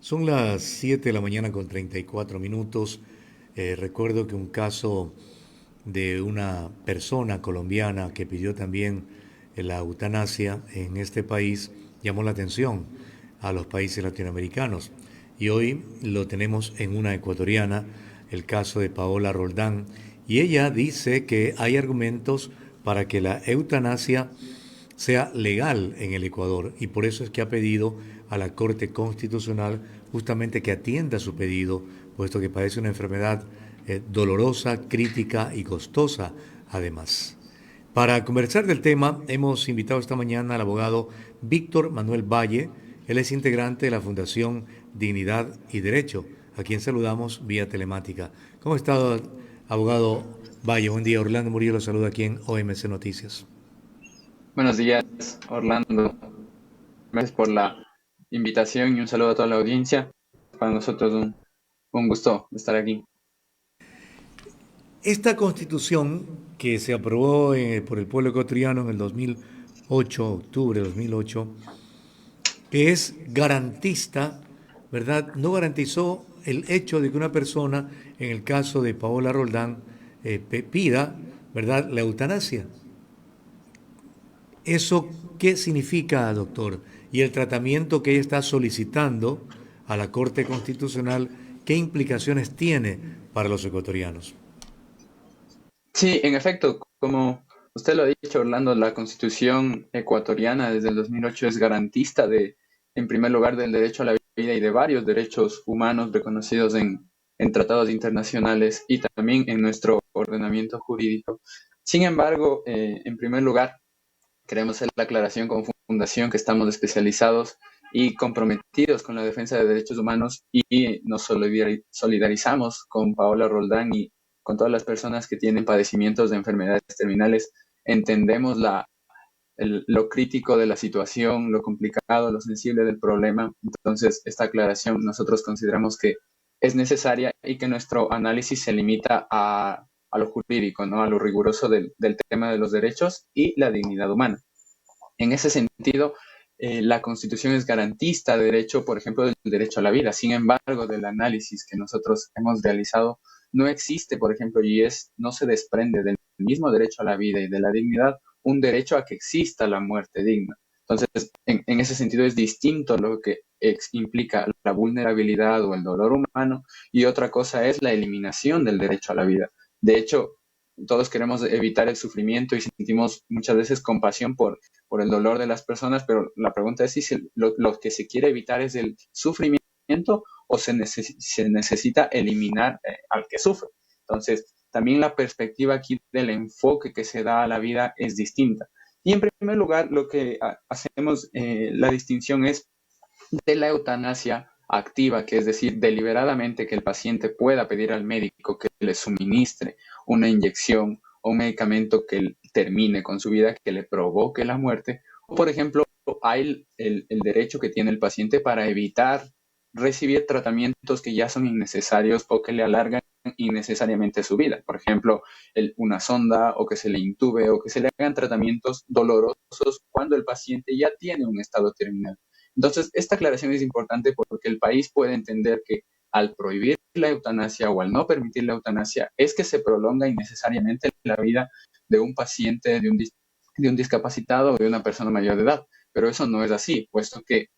Son las 7 de la mañana con 34 minutos. Recuerdo que un caso de una persona colombiana que pidió también la eutanasia en este país llamó la atención a los países latinoamericanos. Y hoy lo tenemos en una ecuatoriana, el caso de Paola Roldán. Y ella dice que hay argumentos para que la eutanasia sea legal en el Ecuador y por eso es que ha pedido a la Corte Constitucional justamente que atienda su pedido, puesto que padece una enfermedad dolorosa, crítica y costosa además. Para conversar del tema hemos invitado esta mañana al abogado Víctor Manuel Valle. Él es integrante de la Fundación Dignidad y Derecho, a quien saludamos vía telemática. ¿Cómo está, abogado Valle? Buen día. Orlando Murillo lo saluda aquí en OMC Noticias. Buenos días, Orlando. Gracias por la invitación y un saludo a toda la audiencia. Para nosotros un gusto estar aquí. Esta constitución que se aprobó por el pueblo ecuatoriano en el 2008, octubre de 2008, que es garantista, ¿verdad? No garantizó el hecho de que una persona, en el caso de Paola Roldán, pida, ¿verdad?, la eutanasia. ¿Eso qué significa, doctor? Y el tratamiento que ella está solicitando a la Corte Constitucional, ¿qué implicaciones tiene para los ecuatorianos? Sí, en efecto, como usted lo ha dicho, Orlando, la Constitución ecuatoriana desde el 2008 es garantista en primer lugar, del derecho a la vida y de varios derechos humanos reconocidos en tratados internacionales y también en nuestro ordenamiento jurídico. Sin embargo, en primer lugar, queremos hacer la aclaración con Fundación que estamos especializados y comprometidos con la defensa de derechos humanos y nos solidarizamos con Paola Roldán y con todas las personas que tienen padecimientos de enfermedades terminales. Entendemos lo crítico de la situación, lo complicado, lo sensible del problema. Entonces, esta aclaración nosotros consideramos que es necesaria y que nuestro análisis se limita a lo jurídico, ¿no? A lo riguroso del tema de los derechos y la dignidad humana. En ese sentido, la Constitución es garantista de derecho, por ejemplo, del derecho a la vida. Sin embargo, del análisis que nosotros hemos realizado, no existe, por ejemplo, no se desprende del mismo derecho a la vida y de la dignidad un derecho a que exista la muerte digna. Entonces, en ese sentido es distinto lo que implica la vulnerabilidad o el dolor humano y otra cosa es la eliminación del derecho a la vida. De hecho, todos queremos evitar el sufrimiento y sentimos muchas veces compasión por el dolor de las personas, pero la pregunta es si lo que se quiere evitar es el sufrimiento o se necesita eliminar al que sufre. Entonces, también la perspectiva aquí del enfoque que se da a la vida es distinta. Y en primer lugar, lo que hacemos, la distinción es de la eutanasia activa, que es decir, deliberadamente que el paciente pueda pedir al médico que le suministre una inyección o un medicamento que termine con su vida, que le provoque la muerte. O, por ejemplo, hay el derecho que tiene el paciente para evitar recibir tratamientos que ya son innecesarios o que le alargan innecesariamente su vida. Por ejemplo, una sonda o que se le intube o que se le hagan tratamientos dolorosos cuando el paciente ya tiene un estado terminal. Entonces, esta aclaración es importante porque el país puede entender que al prohibir la eutanasia o al no permitir la eutanasia es que se prolonga innecesariamente la vida de un paciente, de un discapacitado o de una persona mayor de edad. Pero eso no es así, puesto que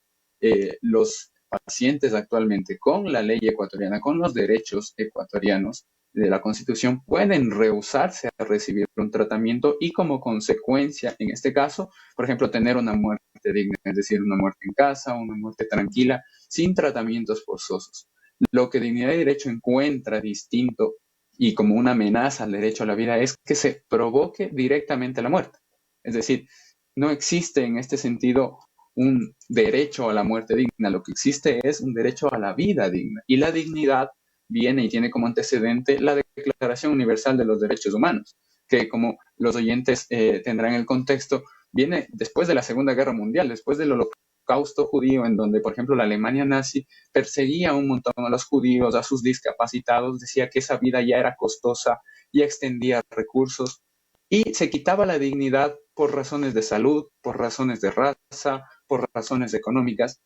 los pacientes actualmente con la ley ecuatoriana, con los derechos ecuatorianos de la Constitución, pueden rehusarse a recibir un tratamiento y como consecuencia, en este caso, por ejemplo, tener una muerte digna, es decir, una muerte en casa, una muerte tranquila, sin tratamientos forzosos. Lo que Dignidad y Derecho encuentra distinto y como una amenaza al derecho a la vida es que se provoque directamente la muerte. Es decir, no existe en este sentido un derecho a la muerte digna, lo que existe es un derecho a la vida digna. Y la dignidad viene y tiene como antecedente la Declaración Universal de los Derechos Humanos, que como los oyentes tendrán el contexto, viene después de la Segunda Guerra Mundial, después del holocausto judío, en donde, por ejemplo, la Alemania nazi perseguía un montón a los judíos, a sus discapacitados, decía que esa vida ya era costosa y extendía recursos, y se quitaba la dignidad por razones de salud, por razones de raza, por razones económicas.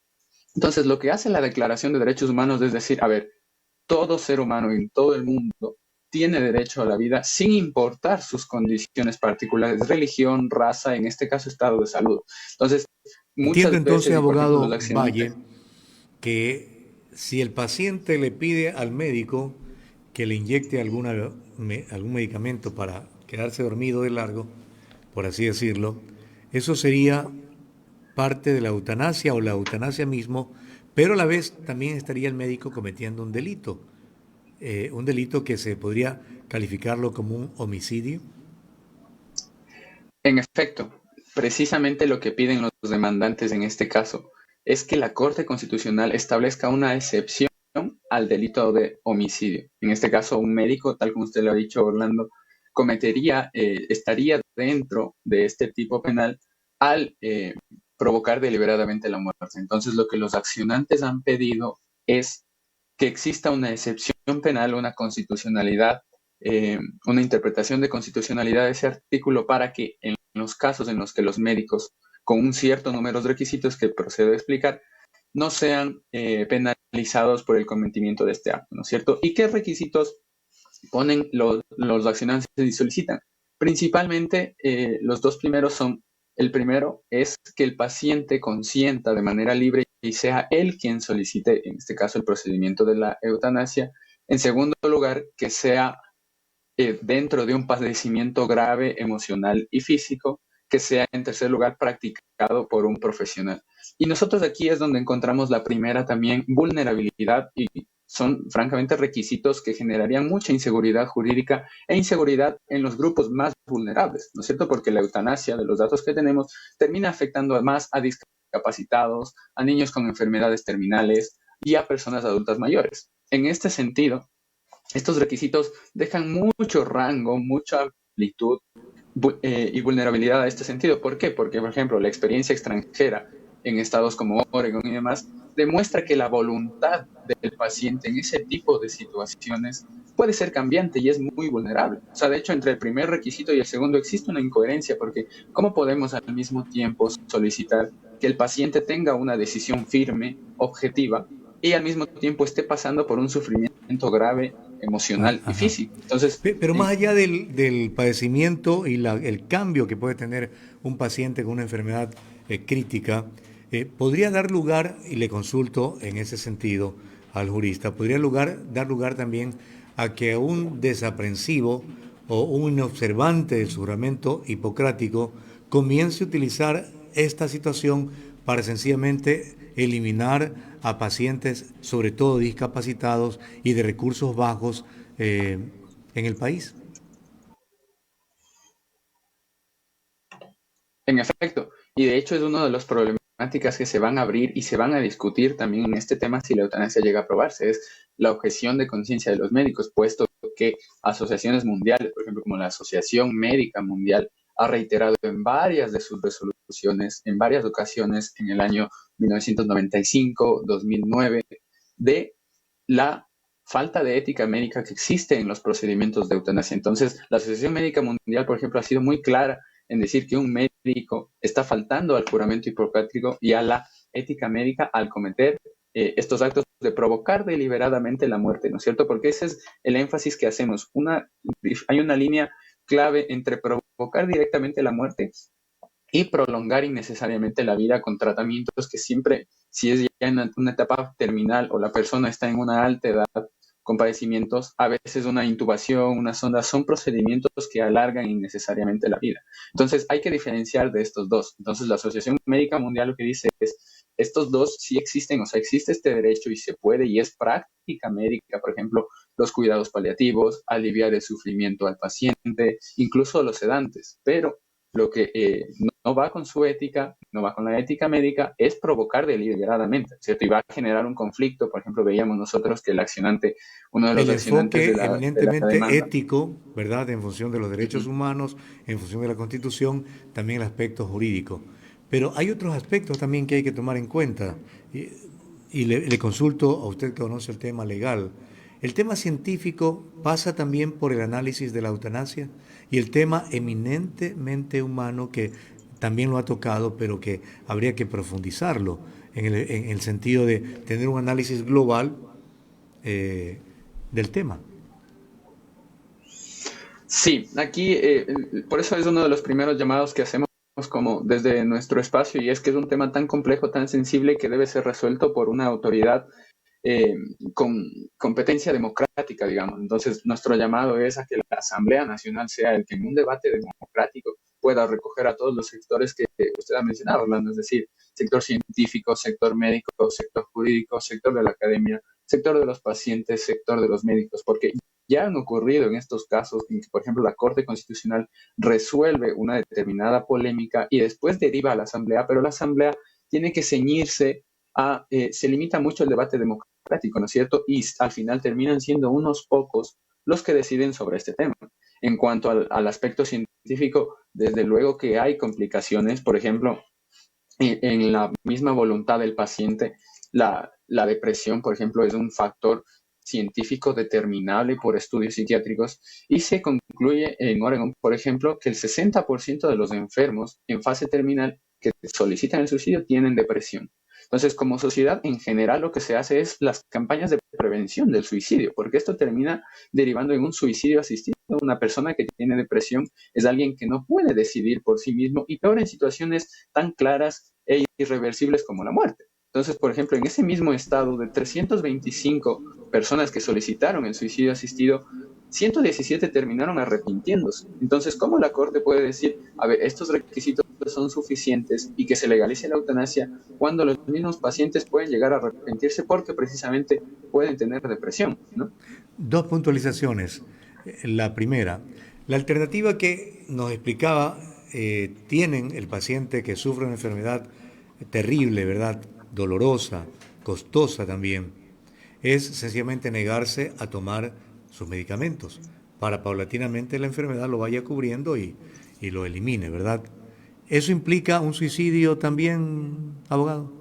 Entonces, lo que hace la Declaración de Derechos Humanos es decir, a ver, todo ser humano en todo el mundo tiene derecho a la vida sin importar sus condiciones particulares, religión, raza, en este caso estado de salud. Entonces, Entiendo muchas entonces, veces, y por ejemplo los abogado Valle, accidentes, que si el paciente le pide al médico que le inyecte algún medicamento para quedarse dormido de largo, por así decirlo, eso sería parte de la eutanasia o la eutanasia mismo, pero a la vez también estaría el médico cometiendo un delito que se podría calificarlo como un homicidio. en efecto, precisamente lo que piden los demandantes en este caso es que la Corte Constitucional establezca una excepción al delito de homicidio. En este caso, un médico, tal como usted lo ha dicho, Orlando, estaría dentro de este tipo penal al provocar deliberadamente la muerte. Entonces, lo que los accionantes han pedido es que exista una excepción penal, una constitucionalidad, una interpretación de constitucionalidad de ese artículo para que en los casos en los que los médicos, con un cierto número de requisitos que procedo a explicar, no sean penalizados por el cometimiento de este acto, ¿no es cierto? ¿Y qué requisitos ponen los accionantes y solicitan? Principalmente, los dos primeros son, el primero es que el paciente consienta de manera libre y sea él quien solicite, en este caso, el procedimiento de la eutanasia. En segundo lugar, que sea dentro de un padecimiento grave, emocional y físico, que sea en tercer lugar practicado por un profesional. Y nosotros aquí es donde encontramos la primera también vulnerabilidad y son francamente requisitos que generarían mucha inseguridad jurídica e inseguridad en los grupos más vulnerables, ¿no es cierto? Porque la eutanasia, de los datos que tenemos, termina afectando más a discapacitados, a niños con enfermedades terminales y a personas adultas mayores. En este sentido, estos requisitos dejan mucho rango, mucha amplitud y vulnerabilidad a este sentido. ¿Por qué? Porque, por ejemplo, la experiencia extranjera en estados como Oregon y demás demuestra que la voluntad del paciente en ese tipo de situaciones puede ser cambiante y es muy vulnerable. O sea, de hecho, entre el primer requisito y el segundo existe una incoherencia porque ¿cómo podemos al mismo tiempo solicitar que el paciente tenga una decisión firme, objetiva, y al mismo tiempo esté pasando por un sufrimiento grave Ah, emocional y ajá. físico? Entonces, Pero más allá del padecimiento y el cambio que puede tener un paciente con una enfermedad crítica, podría dar lugar, y le consulto en ese sentido al jurista, dar lugar también a que un desaprensivo o un inobservante del juramento hipocrático comience a utilizar esta situación para sencillamente eliminar a pacientes, sobre todo discapacitados y de recursos bajos, en el país. en efecto, y de hecho es una de las problemáticas que se van a abrir y se van a discutir también en este tema si la eutanasia llega a aprobarse, es la objeción de conciencia de los médicos, puesto que asociaciones mundiales, por ejemplo, como la Asociación Médica Mundial, ha reiterado en varias de sus resoluciones, en varias ocasiones, en el año 1995, 2009, de la falta de ética médica que existe en los procedimientos de eutanasia. Entonces, la Asociación Médica Mundial, por ejemplo, ha sido muy clara en decir que un médico está faltando al juramento hipocrático y a la ética médica al cometer estos actos de provocar deliberadamente la muerte, ¿no es cierto? Porque ese es el énfasis que hacemos. Hay una línea clave entre provocar directamente la muerte y prolongar innecesariamente la vida con tratamientos que siempre, si es ya en una etapa terminal o la persona está en una alta edad con padecimientos, a veces una intubación, una sonda, son procedimientos que alargan innecesariamente la vida. Entonces hay que diferenciar de estos dos. Entonces la Asociación Médica Mundial lo que dice es, estos dos sí existen, o sea, existe este derecho y se puede y es práctica médica, por ejemplo, los cuidados paliativos, aliviar el sufrimiento al paciente, incluso los sedantes, pero lo que no va con su ética, no va con la ética médica, es provocar deliberadamente, ¿cierto? Y va a generar un conflicto. Por ejemplo, veíamos nosotros que el accionante, uno de los El accionantes enfoque de la eminentemente demanda, ético, ¿verdad? En función de los uh derechos -huh, humanos, en función de la Constitución, también el aspecto jurídico. Pero hay otros aspectos también que hay que tomar en cuenta. Y, le consulto a usted que conoce el tema legal. El tema científico pasa también por el análisis de la eutanasia y el tema eminentemente humano que también lo ha tocado, pero que habría que profundizarlo. en el sentido de tener un análisis global del tema. Sí, aquí por eso es uno de los primeros llamados que hacemos como desde nuestro espacio, y es que es un tema tan complejo, tan sensible, que debe ser resuelto por una autoridad eh, con competencia democrática, digamos. Entonces, nuestro llamado es a que la Asamblea Nacional sea el que en un debate democrático pueda recoger a todos los sectores que usted ha mencionado, Orlando, es decir, sector científico, sector médico, sector jurídico, sector de la academia, sector de los pacientes, sector de los médicos, porque ya han ocurrido en estos casos en que, por ejemplo, la Corte Constitucional resuelve una determinada polémica y después deriva a la Asamblea, pero la Asamblea tiene que ceñirse se limita mucho el debate democrático, ¿no es cierto? Y al final terminan siendo unos pocos los que deciden sobre este tema. En cuanto al aspecto científico, desde luego que hay complicaciones, por ejemplo, en la misma voluntad del paciente, la depresión, por ejemplo, es un factor científico determinable por estudios psiquiátricos, y se concluye en Oregon, por ejemplo, que el 60% de los enfermos en fase terminal que solicitan el suicidio tienen depresión. Entonces, como sociedad en general, lo que se hace es las campañas de prevención del suicidio, porque esto termina derivando en un suicidio asistido. Una persona que tiene depresión es alguien que no puede decidir por sí mismo, y peor en situaciones tan claras e irreversibles como la muerte. Entonces, por ejemplo, en ese mismo estado, de 325 personas que solicitaron el suicidio asistido, 117 terminaron arrepintiéndose. Entonces, ¿cómo la Corte puede decir, a ver, estos requisitos son suficientes y que se legalice la eutanasia, cuando los mismos pacientes pueden llegar a arrepentirse porque precisamente pueden tener depresión, ¿no? Dos puntualizaciones. La primera, la alternativa que nos explicaba tienen el paciente que sufre una enfermedad terrible, ¿verdad? Dolorosa, costosa también, es sencillamente negarse a tomar sus medicamentos para paulatinamente la enfermedad lo vaya cubriendo y lo elimine, ¿verdad? ¿Eso implica un suicidio también, abogado?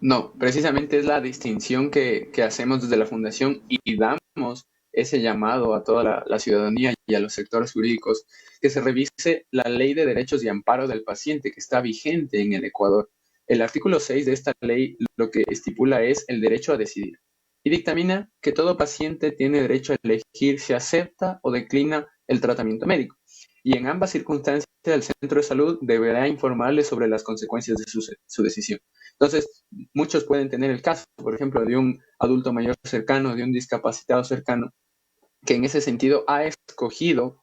No, precisamente es la distinción que hacemos desde la Fundación, y damos ese llamado a toda la ciudadanía y a los sectores jurídicos, que se revise la Ley de Derechos y Amparo del Paciente que está vigente en el Ecuador. El artículo 6 de esta ley lo que estipula es el derecho a decidir, y dictamina que todo paciente tiene derecho a elegir si acepta o declina el tratamiento médico, y en ambas circunstancias el centro de salud deberá informarle sobre las consecuencias de su decisión. Entonces, muchos pueden tener el caso, por ejemplo, de un adulto mayor cercano, de un discapacitado cercano, que en ese sentido ha escogido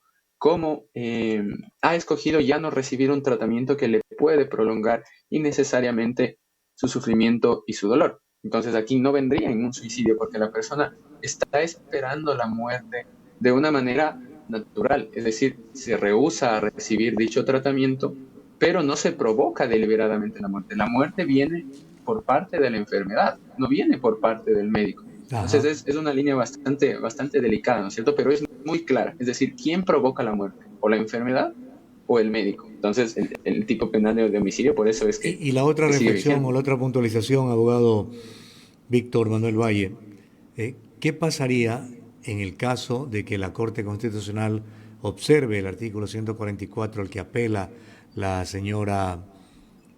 ya no recibir un tratamiento que le puede prolongar innecesariamente su sufrimiento y su dolor. Entonces aquí no vendría en un suicidio, porque la persona está esperando la muerte de una manera natural, es decir, se rehúsa a recibir dicho tratamiento, pero no se provoca deliberadamente la muerte. La muerte viene por parte de la enfermedad, no viene por parte del médico. Entonces Ajá. es una línea bastante delicada, ¿no es cierto? Pero es muy clara, es decir, ¿quién provoca la muerte? ¿O la enfermedad o el médico? Entonces el tipo penal de homicidio, por eso es Y la otra que sigue reflexión vigente. o la otra puntualización, abogado Víctor Manuel Valle, ¿qué pasaría en el caso de que la Corte Constitucional observe el artículo 144 al que apela la señora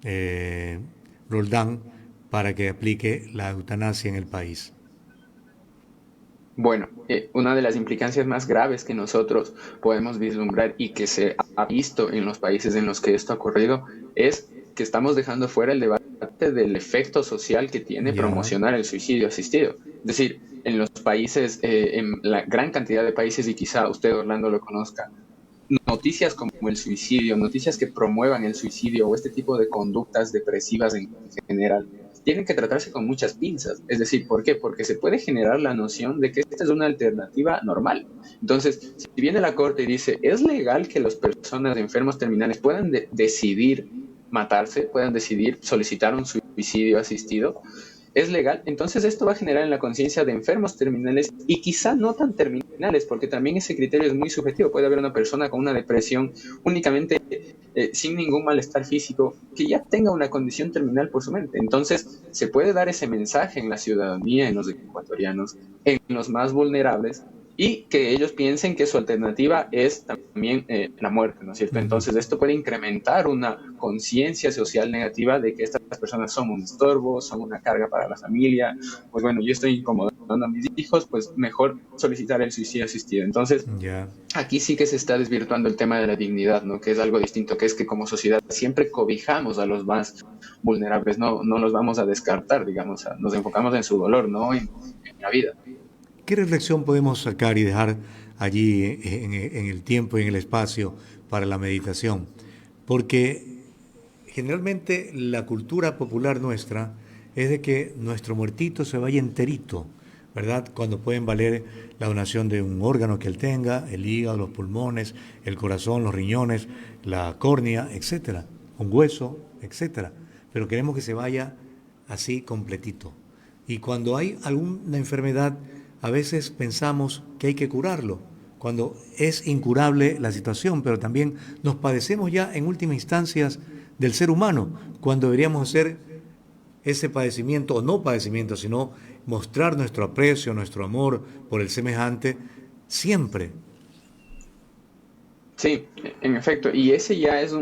eh, Roldán para que aplique la eutanasia en el país? Bueno, una de las implicancias más graves que nosotros podemos vislumbrar y que se ha visto en los países en los que esto ha ocurrido es que estamos dejando fuera el debate del efecto social que tiene Ya, promocionar el suicidio asistido. Es decir, en los países, en la gran cantidad de países, y quizá usted, Orlando, lo conozca, noticias como el suicidio, noticias que promuevan el suicidio o este tipo de conductas depresivas en general, tienen que tratarse con muchas pinzas. Es decir, ¿por qué? Porque se puede generar la noción de que esta es una alternativa normal. Entonces, si viene la corte y dice, ¿es legal que las personas enfermos terminales puedan decidir matarse, puedan decidir solicitar un suicidio asistido? Es legal, entonces esto va a generar en la conciencia de enfermos terminales, y quizá no tan terminales, porque también ese criterio es muy subjetivo. Puede haber una persona con una depresión únicamente sin ningún malestar físico que ya tenga una condición terminal por su mente. Entonces se puede dar ese mensaje en la ciudadanía, en los ecuatorianos, en los más vulnerables, y que ellos piensen que su alternativa es también la muerte, ¿no es cierto? Ujú. Entonces esto puede incrementar una conciencia social negativa de que estas personas son un estorbo, son una carga para la familia, pues bueno, yo estoy incomodando a mis hijos, pues mejor solicitar el suicidio asistido. Entonces, Ya. aquí sí que se está desvirtuando el tema de la dignidad, ¿no? Que es algo distinto, que es que como sociedad siempre cobijamos a los más vulnerables, no los vamos a descartar, digamos, nos enfocamos en su dolor, no en la vida. ¿Qué reflexión podemos sacar y dejar allí en el tiempo y en el espacio para la meditación? Porque generalmente la cultura popular nuestra es de que nuestro muertito se vaya enterito, ¿verdad? Cuando pueden valer la donación de un órgano que él tenga, el hígado, los pulmones, el corazón, los riñones, la córnea, etcétera, un hueso, etcétera. Pero queremos que se vaya así completito. Y cuando hay alguna enfermedad, a veces pensamos que hay que curarlo, cuando es incurable la situación, pero también nos padecemos ya en últimas instancias del ser humano, cuando deberíamos hacer ese padecimiento, o no padecimiento, sino mostrar nuestro aprecio, nuestro amor por el semejante, siempre. Sí, en efecto, y ese ya es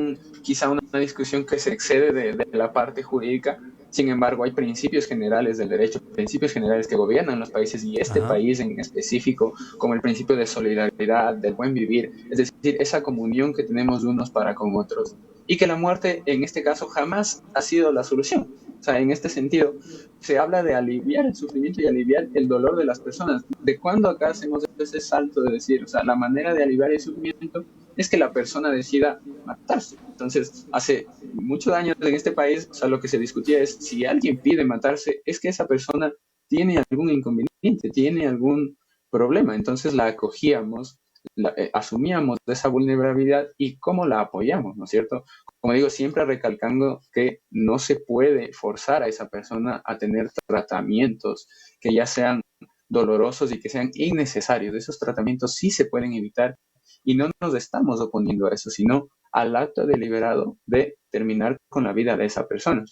quizá una discusión que se excede de la parte jurídica. Sin embargo, hay principios generales del derecho, principios generales que gobiernan los países y este Ajá. país en específico, como el principio de solidaridad, del buen vivir, es decir, esa comunión que tenemos unos para con otros, y que la muerte en este caso jamás ha sido la solución. O sea, en este sentido, se habla de aliviar el sufrimiento y aliviar el dolor de las personas. ¿De cuándo acá hacemos ese salto de decir, o sea, la manera de aliviar el sufrimiento es que la persona decida matarse? Entonces, hace muchos años en este país, o sea, lo que se discutía es si alguien pide matarse, es que esa persona tiene algún inconveniente, tiene algún problema. Entonces la acogíamos, asumíamos de esa vulnerabilidad y cómo la apoyamos, ¿no es cierto? Como digo, siempre recalcando que no se puede forzar a esa persona a tener tratamientos que ya sean dolorosos y que sean innecesarios. Esos tratamientos sí se pueden evitar y no nos estamos oponiendo a eso, sino al acto deliberado de terminar con la vida de esa persona.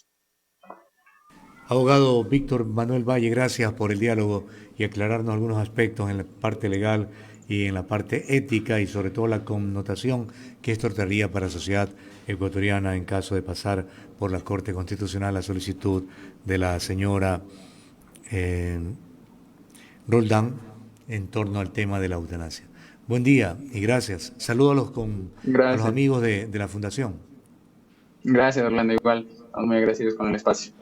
Abogado Víctor Manuel Valle, gracias por el diálogo y aclararnos algunos aspectos en la parte legal y en la parte ética y sobre todo la connotación que esto tendría para la sociedad ecuatoriana en caso de pasar por la Corte Constitucional la solicitud de la señora eh, Roldán en torno al tema de la eutanasia. Buen día y gracias. Saludos a los Gracias. amigos de la Fundación. Gracias, Orlando. Igual, muy agradecidos con el espacio.